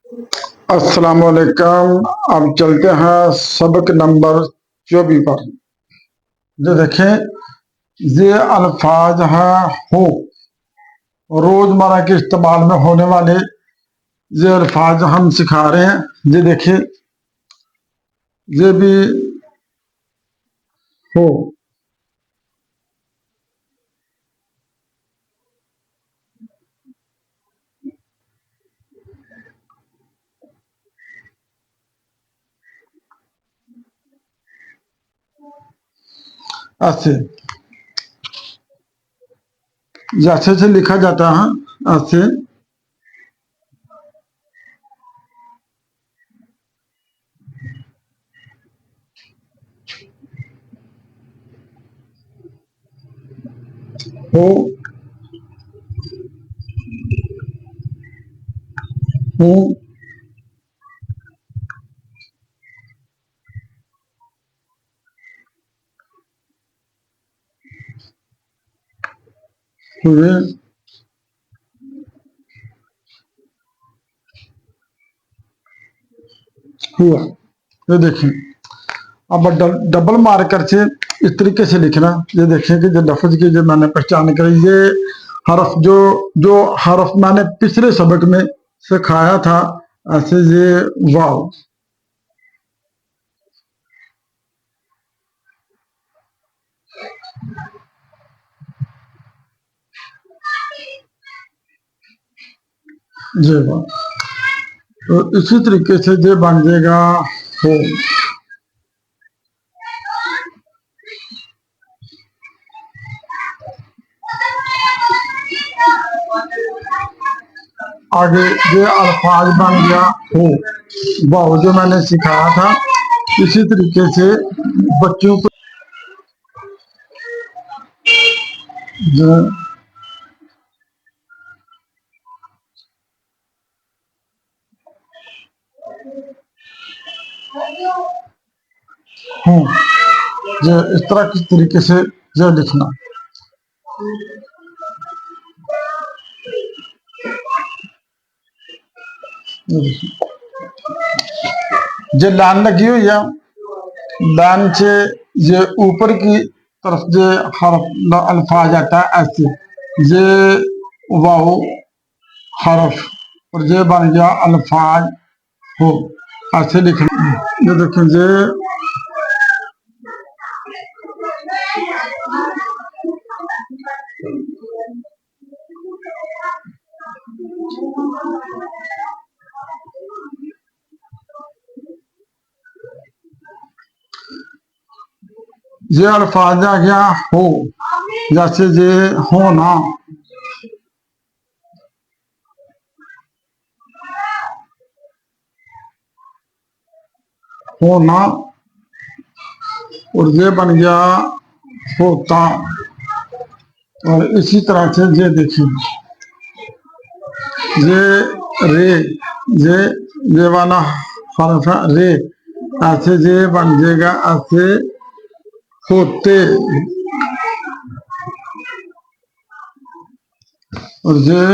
अस्सलाम वालेकुम। अब चलते हैं सबक नंबर 24 पर। जो देखें, ये अल्फाज है हो, रोजमर्रा के इस्तेमाल में होने वाले ये अल्फाज हम सिखा रहे हैं। ये देखिए, ये भी हो, ऐसे जैसे से लिखा जाता है, ऐसे हो, हूँ, हुए, हुआ। ये देखें, अब डबल मार्कर से इस तरीके से लिखना। ये देखें कि जो लफ्ज की जो मैंने पहचान करी, ये हरफ जो जो हरफ मैंने पिछले सबक में सिखाया था, ऐसे ये वाव। ये वाव, तो इसी तरीके से ये बन जाएगा हो। आगे ये अल्फाज बन गया हो, वाव जो मैंने सिखाया था। इसी तरीके से बच्चों को जो हूँ, जो इस तरह किस तरीके से जो लिखना। जो लाइन लगी हुई है, लाइन से ये ऊपर की तरफ जो हरफ अल्फाज आता है, ऐसे ये वाव हरफ और ये बन गया अल्फाज हो। ऐसे लिखना। ये देखें, ये अल्फाज आ गया हो, जैसे ये होना, होना, और ये बन गया होता। और इसी तरह से ये देखिए, ये रे, ये वाला हरफ है रे, ऐसे ये बन जाएगा ऐसे होते। और ये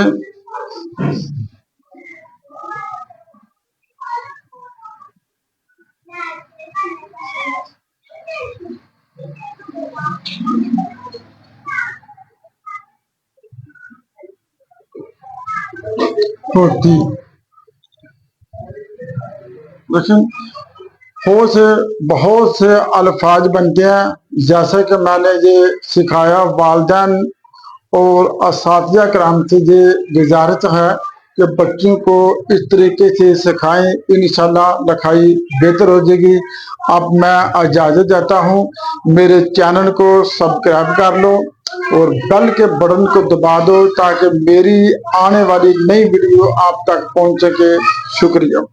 होती। लेकिन हो से बहुत से अल्फाज बनते हैं। जैसे कि मैंने ये सिखाया, वालिदैन और असातिज़ा कराम से ये गुजारिश है कि बच्चों को इस तरीके से सिखाएं, इंशाल्लाह लिखाई बेहतर हो जाएगी। अब मैं इजाज़त देता हूँ। मेरे चैनल को सब्सक्राइब कर लो और बेल के बटन को दबा दो ताकि मेरी आने वाली नई वीडियो आप तक पहुँच सके। शुक्रिया।